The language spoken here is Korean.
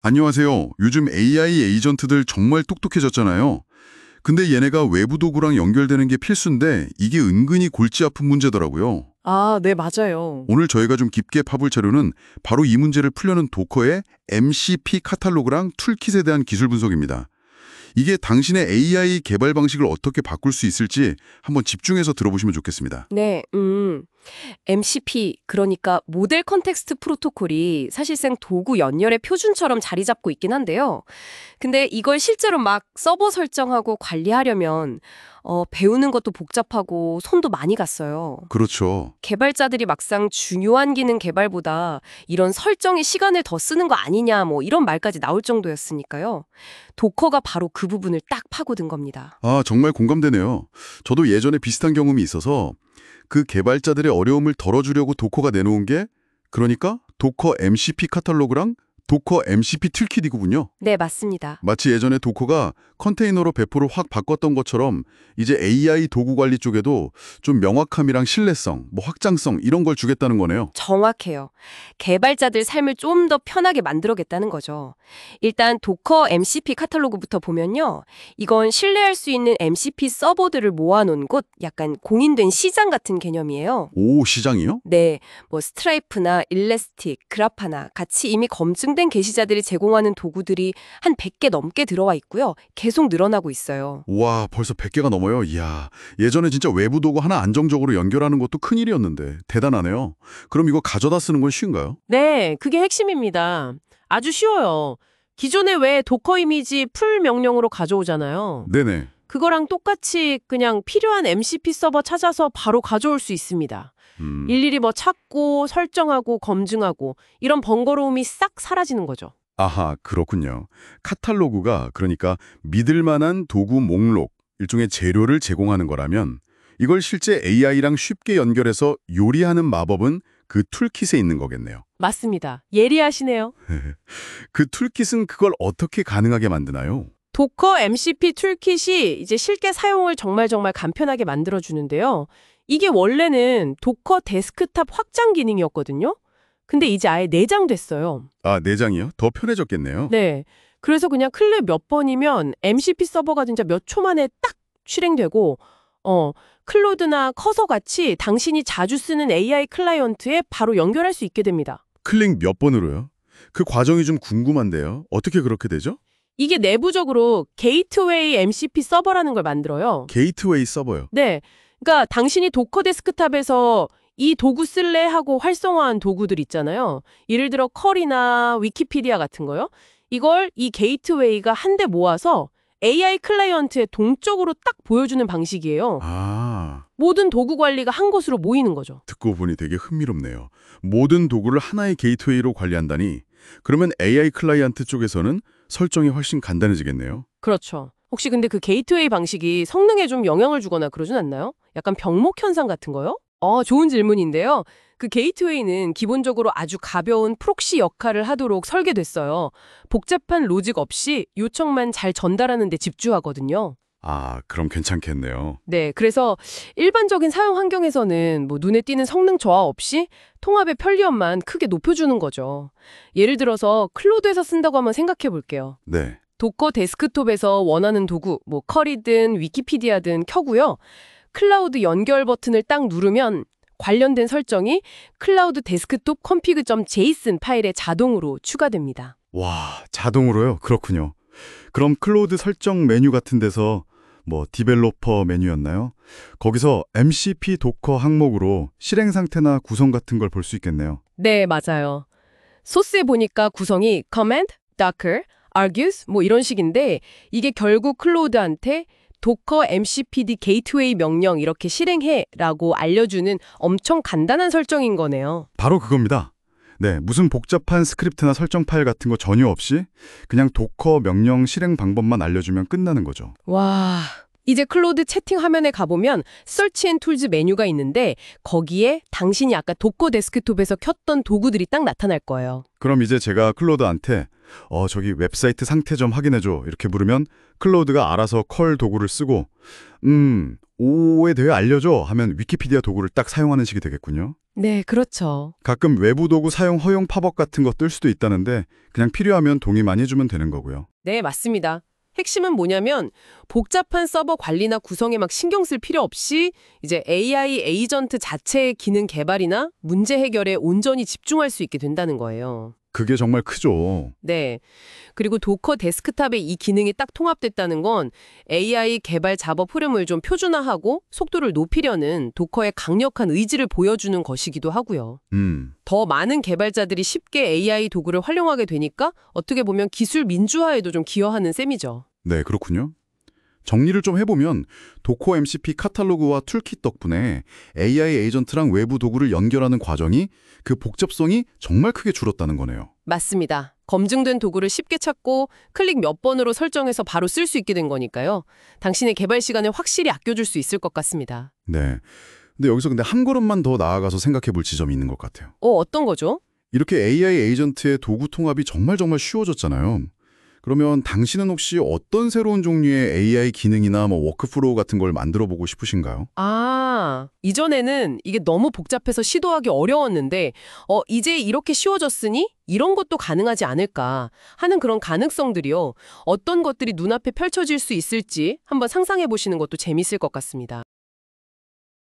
안녕하세요. 요즘 AI 에이전트들 정말 똑똑해졌잖아요. 근데 얘네가 외부 도구랑 연결되는 게 필수인데 이게 은근히 골치 아픈 문제더라고요. 아, 네, 맞아요. 오늘 저희가 좀 깊게 파볼 자료는 바로 이 문제를 풀려는 도커의 MCP 카탈로그랑 툴킷에 대한 기술 분석입니다. 이게 당신의 AI 개발 방식을 어떻게 바꿀 수 있을지 한번 집중해서 들어보시면 좋겠습니다. 네, MCP, 그러니까 모델 컨텍스트 프로토콜이 사실상 도구 연결의 표준처럼 자리 잡고 있긴 한데요. 근데 이걸 실제로 막 서버 설정하고 관리하려면 배우는 것도 복잡하고 손도 많이 갔어요. 그렇죠. 개발자들이 막상 중요한 기능 개발보다 이런 설정에 시간을 더 쓰는 거 아니냐 뭐 이런 말까지 나올 정도였으니까요. 도커가 바로 그 부분을 딱 파고든 겁니다. 아, 정말 공감되네요. 저도 예전에 비슷한 경험이 있어서 그 개발자들의 어려움을 덜어주려고 도커가 내놓은 게 그러니까 도커 MCP 카탈로그랑 도커 MCP 툴킷이군요. 네, 맞습니다. 마치 예전에 도커가 컨테이너로 배포를 확 바꿨던 것처럼 이제 AI 도구 관리 쪽에도 좀 명확함이랑 신뢰성, 확장성 이런 걸 주겠다는 거네요. 정확해요. 개발자들 삶을 좀 더 편하게 만들어겠다는 거죠. 일단 도커 MCP 카탈로그부터 보면요. 이건 신뢰할 수 있는 MCP 서버들을 모아놓은 곳, 약간 공인된 시장 같은 개념이에요. 오, 시장이요? 네, 뭐 스트라이프나 일레스틱, 그라파나 같이 이미 검증된 게시자들이 제공하는 도구들이 한 100개 넘게 들어와 있고요. 계속 늘어나고 있어요. 와, 벌써 100개가 넘어요. 이야, 예전에 진짜 외부 도구 하나 안정적으로 연결하는 것도 큰일이었는데 대단하네요. 그럼 이거 가져다 쓰는 건 쉬운가요? 네, 그게 핵심입니다. 아주 쉬워요. 기존에 왜 도커 이미지 풀 명령으로 가져오잖아요. 네네. 그거랑 똑같이 그냥 필요한 MCP 서버 찾아서 바로 가져올 수 있습니다. 일일이 뭐 찾고 설정하고 검증하고 이런 번거로움이 싹 사라지는 거죠. 아하, 그렇군요. 카탈로그가 그러니까 믿을 만한 도구 목록, 일종의 재료를 제공하는 거라면 이걸 실제 AI랑 쉽게 연결해서 요리하는 마법은 그 툴킷에 있는 거겠네요. 맞습니다. 예리하시네요. 그 툴킷은 그걸 어떻게 가능하게 만드나요? 도커 MCP 툴킷이 이제 실제 사용을 정말 간편하게 만들어주는데요. 이게 원래는 도커 데스크탑 확장 기능이었거든요. 근데 이제 아예 내장됐어요. 아, 내장이요? 더 편해졌겠네요. 네. 그래서 그냥 클릭 몇 번이면 MCP 서버가 진짜 몇 초 만에 딱 실행되고, 클로드나 커서 같이 당신이 자주 쓰는 AI 클라이언트에 바로 연결할 수 있게 됩니다. 클릭 몇 번으로요? 그 과정이 좀 궁금한데요. 어떻게 그렇게 되죠? 이게 내부적으로 게이트웨이 MCP 서버라는 걸 만들어요. 게이트웨이 서버요. 네. 그러니까 당신이 도커 데스크탑에서 이 도구 쓸래 하고 활성화한 도구들 있잖아요. 예를 들어 컬이나 위키피디아 같은 거요. 이걸 이 게이트웨이가 한데 모아서 AI 클라이언트에 동적으로 딱 보여주는 방식이에요. 아, 모든 도구 관리가 한 곳으로 모이는 거죠. 듣고 보니 되게 흥미롭네요. 모든 도구를 하나의 게이트웨이로 관리한다니 그러면 AI 클라이언트 쪽에서는 설정이 훨씬 간단해지겠네요. 그렇죠. 혹시 근데 그 게이트웨이 방식이 성능에 좀 영향을 주거나 그러진 않나요? 약간 병목 현상 같은 거요? 좋은 질문인데요. 그 게이트웨이는 기본적으로 아주 가벼운 프록시 역할을 하도록 설계됐어요. 복잡한 로직 없이 요청만 잘 전달하는 데 집중하거든요. 아, 그럼 괜찮겠네요. 네, 그래서 일반적인 사용 환경에서는 뭐 눈에 띄는 성능 저하 없이 통합의 편리함만 크게 높여주는 거죠. 예를 들어서 클로드에서 쓴다고 한번 생각해 볼게요. 네. 도커 데스크톱에서 원하는 도구, 뭐 컬이든 위키피디아든 켜고요. 클라우드 연결 버튼을 딱 누르면 관련된 설정이 클라우드 데스크톱 config.json 파일에 자동으로 추가됩니다. 와, 자동으로요? 그렇군요. 그럼 클로드 설정 메뉴 같은 데서 디벨로퍼 메뉴였나요? 거기서 MCP 도커 항목으로 실행 상태나 구성 같은 걸 볼 수 있겠네요. 네, 맞아요. 소스에 보니까 구성이 command, docker, argues 뭐 이런 식인데 이게 결국 클로드한테 도커 MCPD 게이트웨이 명령 이렇게 실행해 라고 알려주는 엄청 간단한 설정인 거네요. 바로 그겁니다. 네, 무슨 복잡한 스크립트나 설정 파일 같은 거 전혀 없이 그냥 도커 명령 실행 방법만 알려주면 끝나는 거죠. 와, 이제 클로드 채팅 화면에 가보면 Search and Tools 메뉴가 있는데 거기에 당신이 아까 도커 데스크톱에서 켰던 도구들이 딱 나타날 거예요. 그럼 이제 제가 클로드한테 저기 웹사이트 상태 좀 확인해줘. 이렇게 물으면 클로드가 알아서 컬 도구를 쓰고 오에 대해 알려줘 하면 위키피디아 도구를 딱 사용하는 식이 되겠군요. 네, 그렇죠. 가끔 외부 도구 사용 허용 팝업 같은 거 뜰 수도 있다는데 그냥 필요하면 동의만 해주면 되는 거고요. 네, 맞습니다. 핵심은 뭐냐면 복잡한 서버 관리나 구성에 막 신경 쓸 필요 없이 이제 AI 에이전트 자체의 기능 개발이나 문제 해결에 온전히 집중할 수 있게 된다는 거예요. 그게 정말 크죠. 네. 그리고 도커 데스크탑에 이 기능이 딱 통합됐다는 건 AI 개발 작업 흐름을 좀 표준화하고 속도를 높이려는 도커의 강력한 의지를 보여주는 것이기도 하고요. 더 많은 개발자들이 쉽게 AI 도구를 활용하게 되니까 어떻게 보면 기술 민주화에도 좀 기여하는 셈이죠. 네, 그렇군요. 정리를 좀 해보면 도커 MCP 카탈로그와 툴킷 덕분에 AI 에이전트랑 외부 도구를 연결하는 과정이 그 복잡성이 정말 크게 줄었다는 거네요. 맞습니다. 검증된 도구를 쉽게 찾고 클릭 몇 번으로 설정해서 바로 쓸 수 있게 된 거니까요. 당신의 개발 시간을 확실히 아껴줄 수 있을 것 같습니다. 네. 근데 여기서 한 걸음만 더 나아가서 생각해 볼 지점이 있는 것 같아요. 어떤 거죠? 이렇게 AI 에이전트의 도구 통합이 정말 쉬워졌잖아요. 그러면 당신은 혹시 어떤 새로운 종류의 AI 기능이나 워크플로우 같은 걸 만들어 보고 싶으신가요? 이전에는 이게 너무 복잡해서 시도하기 어려웠는데 이제 이렇게 쉬워졌으니 이런 것도 가능하지 않을까 하는 그런 가능성들이요. 어떤 것들이 눈앞에 펼쳐질 수 있을지 한번 상상해 보시는 것도 재밌을 것 같습니다.